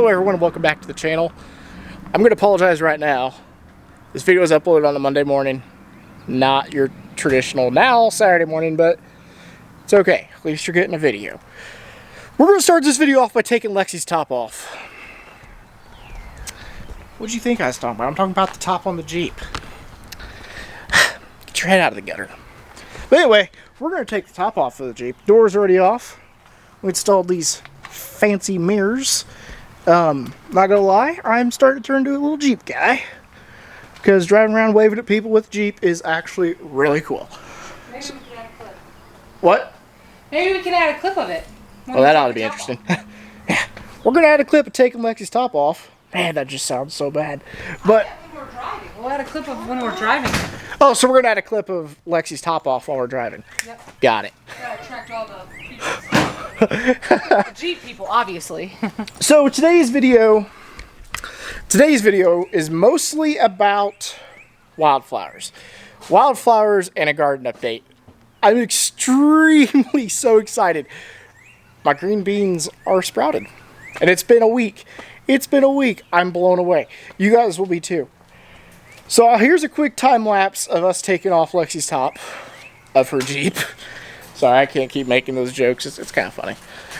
Hello everyone and welcome back to the channel. I'm going to apologize right now. This video was uploaded on a Monday morning, not your traditional now Saturday morning, but it's okay. At least you're getting a video. We're going to start this video off by taking Lexi's top off. What do you think I was talking about? I'm talking about the top on the Jeep. Get your head out of the gutter. But anyway, we're going to take the top off of the Jeep. Door's already off. We installed these fancy mirrors. Not gonna lie, I'm starting to turn into a little Jeep guy, because driving around waving at people with Jeep is actually really cool. Maybe we can add a clip. What? Maybe we can add a clip of it. Well, that ought to be interesting. Yeah. We're gonna add a clip of taking Lexi's top off. Man, that just sounds so bad. But when we're driving, we'll add a clip of when we're driving. Oh, so we're gonna add a clip of Lexi's top off while we're driving. Yep. Got it. Gotta attract all the people. The Jeep people, obviously. So today's video is mostly about wildflowers. Wildflowers and a garden update. I'm extremely so excited. My green beans are sprouted. And it's been a week. I'm blown away. You guys will be too. So here's a quick time lapse of us taking off Lexi's top of her Jeep. Sorry, I can't keep making those jokes. It's kind of funny.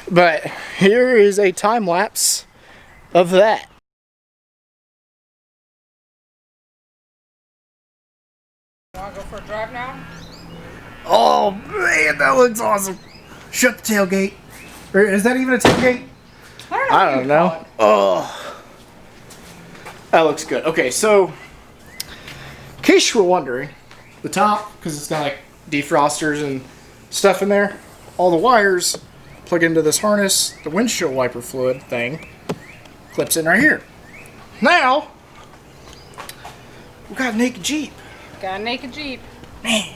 But here is a time lapse of that. Want to go for a drive now? Oh man, that looks awesome. Shut the tailgate. Or is that even a tailgate? I don't know. Oh, that looks good. Okay, so in case you were wondering, the top, because it's got like defrosters and stuff in there, all the wires plug into this harness. The windshield wiper fluid thing clips in right here. Now we got a naked Jeep. Got a naked Jeep. Man,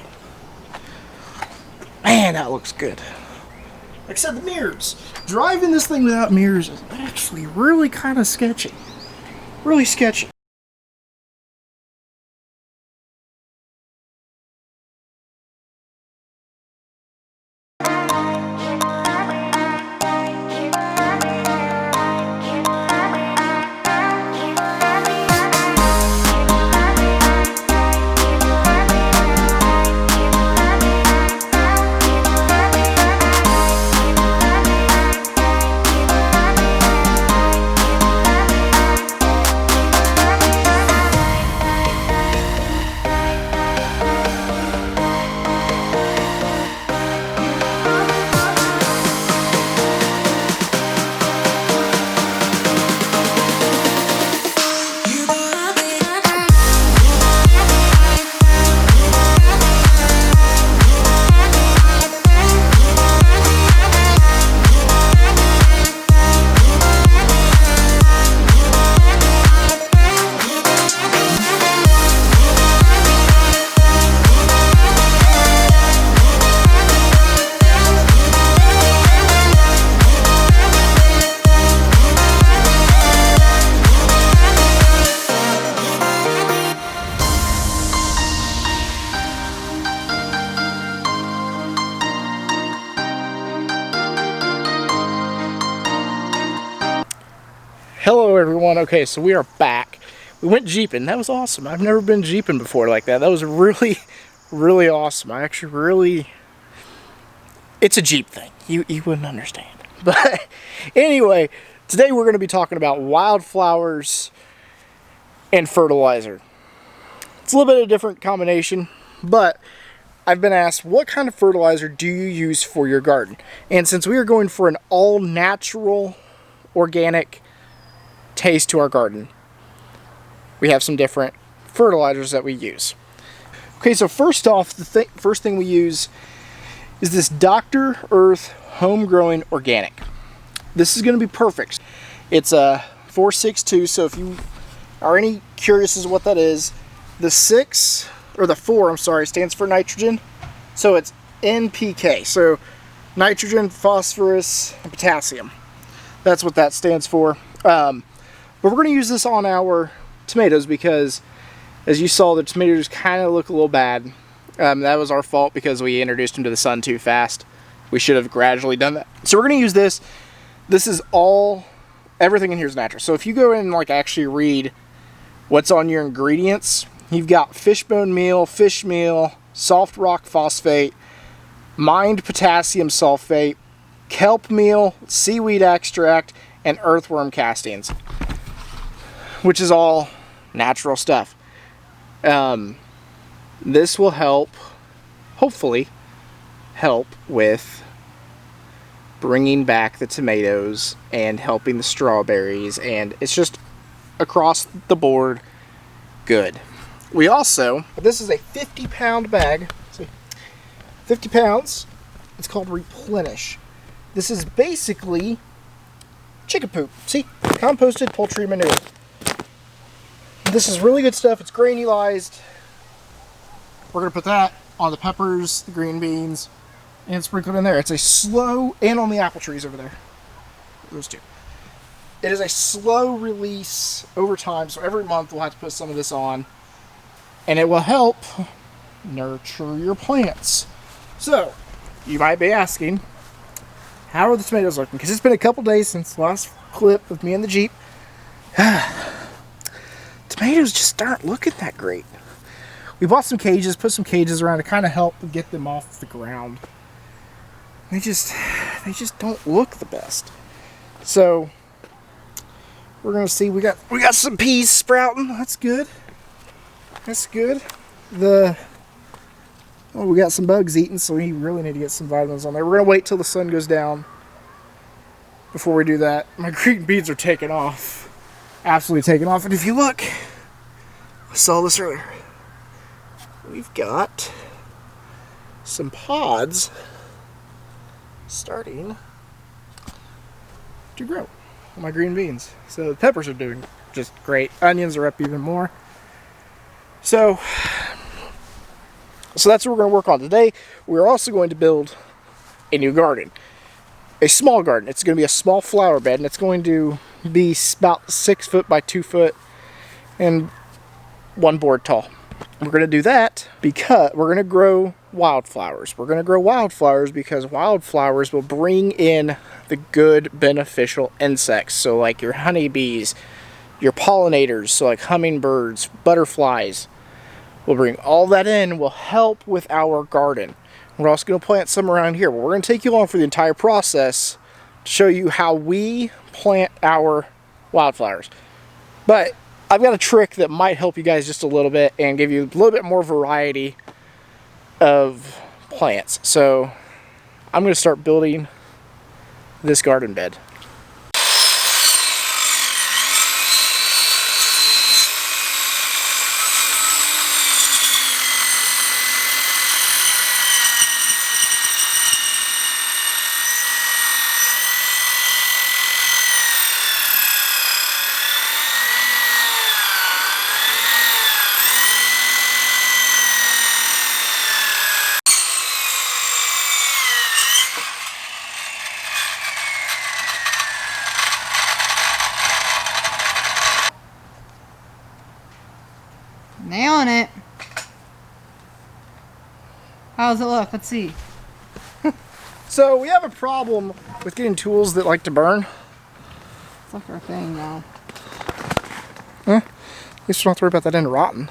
that looks good. Like I said, the mirrors. Driving this thing without mirrors is actually really kind of sketchy. Really sketchy. Hello everyone. Okay, so we are back. We went jeeping. That was awesome. I've never been jeeping before like that. That was really, really awesome. I actually really... It's a Jeep thing. You wouldn't understand. But anyway, today we're going to be talking about wildflowers and fertilizer. It's a little bit of a different combination, but I've been asked, what kind of fertilizer do you use for your garden? And since we are going for an all-natural, organic taste to our garden, we have some different fertilizers that we use. Okay, so first off, the first thing we use is this Dr. Earth Home-Growing Organic. This is going to be perfect. It's a 462, so if you are any curious as to what that is, the 4, I'm sorry, stands for nitrogen. So it's NPK, so nitrogen, phosphorus, and potassium. That's what that stands for. But we're going to use this on our tomatoes because, as you saw, the tomatoes kind of look a little bad. That was our fault because we introduced them to the sun too fast. We should have gradually done that. So we're going to use this. This is all everything in here is natural. So if you go in and like actually read what's on your ingredients, you've got fishbone meal, fish meal, soft rock phosphate, mined potassium sulfate, kelp meal, seaweed extract, and earthworm castings, which is all natural stuff. This will help, hopefully, help with bringing back the tomatoes and helping the strawberries, and it's just across the board good. We also, this is a 50-pound bag, see, 50 pounds, it's called Replenish. This is basically chicken poop, see, composted poultry manure. This is really good stuff, it's granulized. We're going to put that on the peppers, the green beans, and sprinkle it in there. It's a slow, and on the apple trees over there. Those two. It is a slow release over time, so every month we'll have to put some of this on, and it will help nurture your plants. So, you might be asking, how are the tomatoes looking? Because it's been a couple days since the last clip of me in the Jeep. Tomatoes just aren't looking that great. We bought some cages, put some cages around to kind of help get them off the ground. They just don't look the best. So we're gonna see. We got some peas sprouting. That's good. That's good. We got some bugs eating, so we really need to get some vitamins on there. We're gonna wait till the sun goes down before we do that. My green beans are taking off, absolutely taking off. And if you look, I saw this earlier. We've got some pods starting to grow on my green beans. So the peppers are doing just great. Onions are up even more. So that's what we're going to work on today. We're also going to build a new garden. A small garden. It's going to be a small flower bed, and it's going to be about 6 foot by 2 foot and 1 board tall. We're going to do that because we're going to grow wildflowers. We're going to grow wildflowers because wildflowers will bring in the good beneficial insects. So like your honeybees, your pollinators, so like hummingbirds, butterflies. We'll bring all that in, will help with our garden. We're also going to plant some around here. But we're going to take you along for the entire process to show you how we plant our wildflowers. But I've got a trick that might help you guys just a little bit and give you a little bit more variety of plants. So I'm going to start building this garden bed. Nailing it. How does it look? Let's see. So we have a problem with getting tools that like to burn. It's like our thing now. At least we don't have to worry about that end rotting.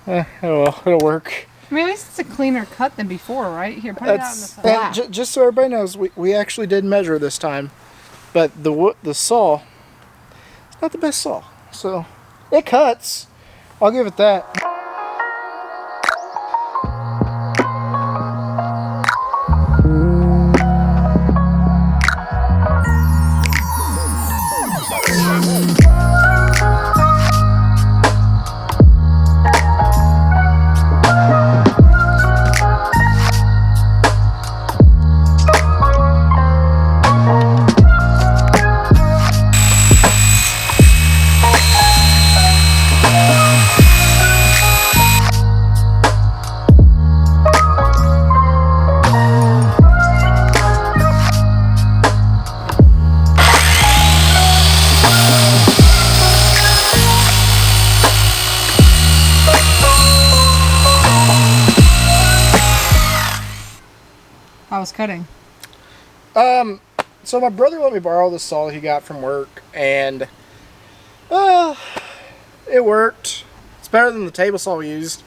Oh well, it'll work. I mean, at least it's a cleaner cut than before, right? Here, put it out in the sun. And just so everybody knows, we actually did measure this time, but the saw, it's not the best saw. So it cuts. I'll give it that. I was cutting. So my brother let me borrow the saw he got from work, and it worked. It's better than the table saw we used.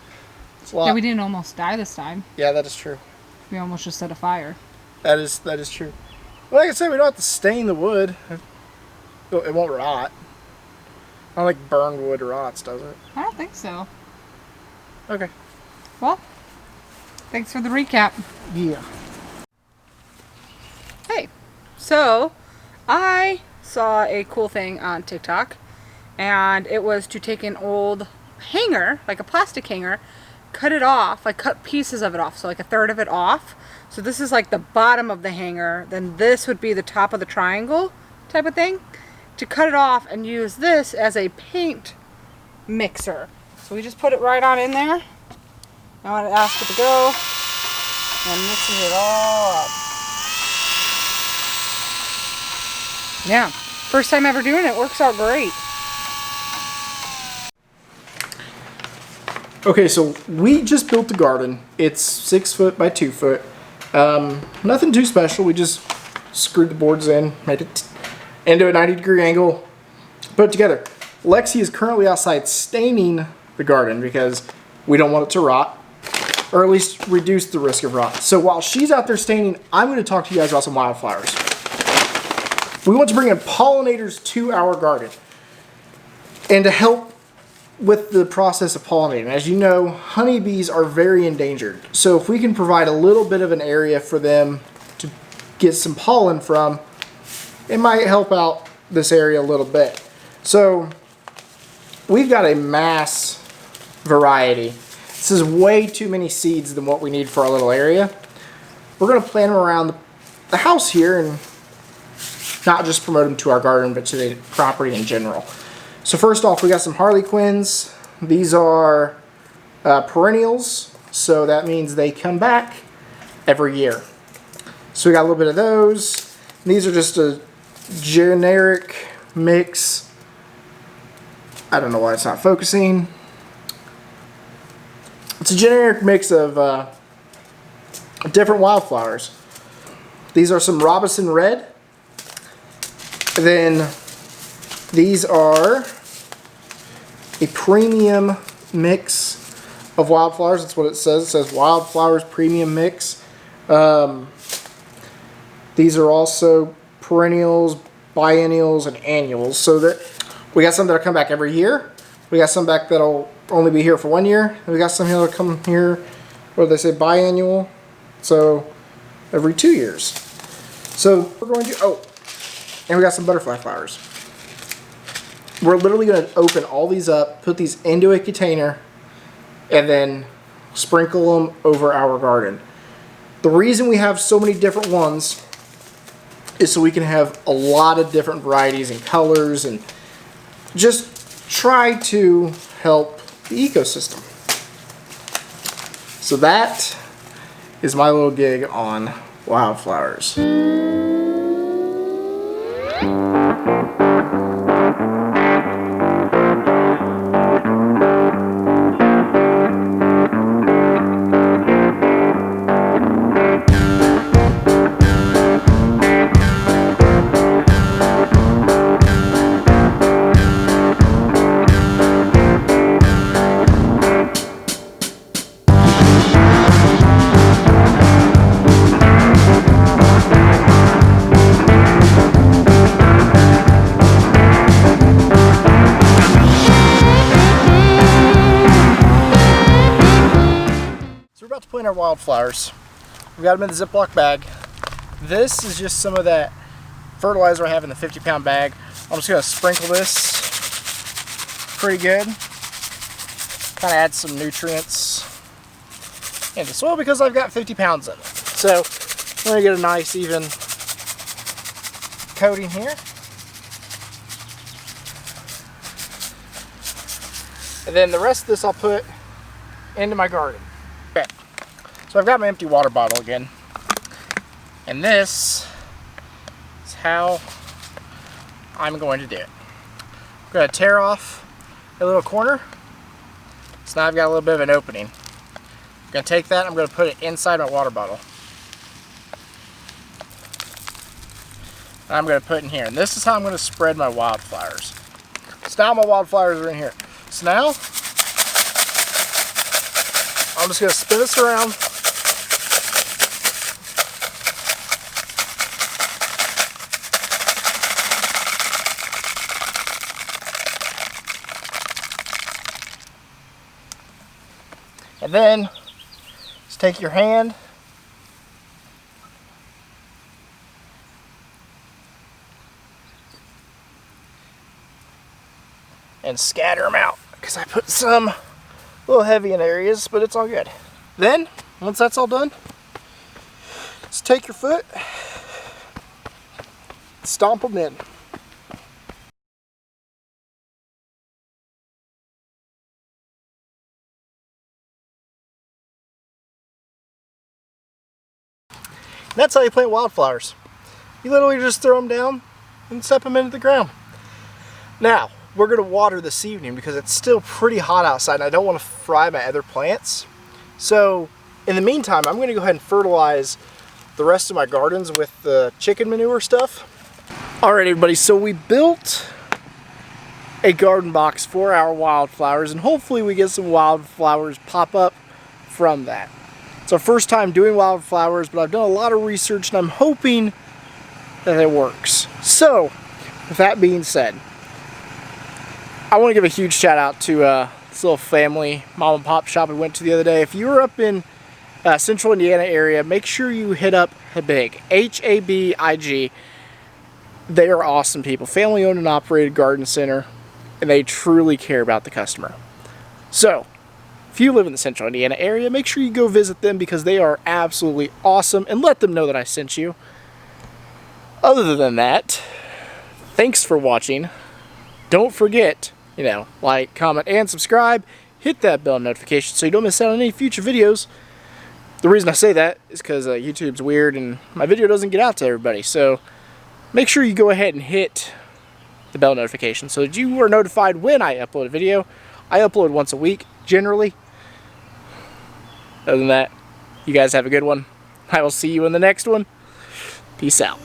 It's a lot. Yeah, we didn't almost die this time. Yeah, that is true. We almost just set a fire. That is true. Well, like I said, we don't have to stain the wood. It won't rot. I don't think burned wood rots, does it? I don't think so. Okay. Well, thanks for the recap. Yeah. Hey, so I saw a cool thing on TikTok, and it was to take an old hanger, like a plastic hanger, cut it off, like cut pieces of it off, so like a third of it off. So this is like the bottom of the hanger, then this would be the top of the triangle type of thing. To cut it off and use this as a paint mixer. So we just put it right on in there. Now I ask it to go and mixing it all up. Yeah, first time ever doing it, works out great. Okay, so we just built the garden. It's 6 foot by 2 foot. Nothing too special. We just screwed the boards in, made it into a 90-degree angle, put it together. Lexi is currently outside staining the garden because we don't want it to rot, or at least reduce the risk of rot. So while she's out there staining, I'm going to talk to you guys about some wildflowers. We want to bring in pollinators to our garden and to help with the process of pollinating. As you know, honeybees are very endangered. So if we can provide a little bit of an area for them to get some pollen from, it might help out this area a little bit. So we've got a mass variety. This is way too many seeds than what we need for our little area. We're going to plant them around the house here and not just promote them to our garden, but to the property in general. So first off, we got some harlequins. These are perennials, so that means they come back every year. So we got a little bit of those. These are just a generic mix. I don't know why it's not focusing. It's a generic mix of different wildflowers. These are some Robinson Red. Then these are a premium mix of wildflowers. That's what it says. It says Wildflowers Premium Mix. These are also perennials, biennials, and annuals. So that we got some that'll come back every year. We got some back that'll only be here for 1 year. And we got some here that'll come here, what do they say, biannual. So every 2 years. So we're going to, and we got some butterfly flowers. We're literally going to open all these up, put these into a container, and then sprinkle them over our garden. The reason we have so many different ones is so we can have a lot of different varieties and colors and just try to help the ecosystem. So that is my little gig on wildflowers. Plant our wildflowers. We got them in the Ziploc bag. This is just some of that fertilizer I have in the 50-pound bag. I'm just going to sprinkle this pretty good. Kind of add some nutrients in the soil because I've got 50 pounds of it. So I'm going to get a nice even coating here. And then the rest of this I'll put into my garden. Okay. So I've got my empty water bottle again, and this is how I'm going to do it. I'm going to tear off a little corner, so now I've got a little bit of an opening. I'm going to take that and I'm going to put it inside my water bottle. I'm going to put in here. And this is how I'm going to spread my wildflowers. So now my wildflowers are in here. So now, I'm just going to spin this around. And then, just take your hand and scatter them out, because I put some a little heavy in areas, but it's all good. Then, once that's all done, just take your foot, stomp them in. And that's how you plant wildflowers. You literally just throw them down and step them into the ground. Now, we're going to water this evening because it's still pretty hot outside and I don't want to fry my other plants. So, in the meantime, I'm going to go ahead and fertilize the rest of my gardens with the chicken manure stuff. Alright everybody, so we built a garden box for our wildflowers and hopefully we get some wildflowers pop up from that. It's our first time doing wildflowers, but I've done a lot of research and I'm hoping that it works. So, with that being said, I want to give a huge shout out to this little family mom and pop shop we went to the other day. If you were up in central Indiana area, make sure you hit up Habig, H-A-B-I-G. They are awesome people, family owned and operated garden center, and they truly care about the customer. So, if you live in the central Indiana area, make sure you go visit them because they are absolutely awesome and let them know that I sent you. Other than that, thanks for watching. Don't forget, like, comment, and subscribe. Hit that bell notification so you don't miss out on any future videos. The reason I say that is because YouTube's weird and my video doesn't get out to everybody. So make sure you go ahead and hit the bell notification so that you are notified when I upload a video. I upload once a week, generally. Other than that, you guys have a good one. I will see you in the next one. Peace out.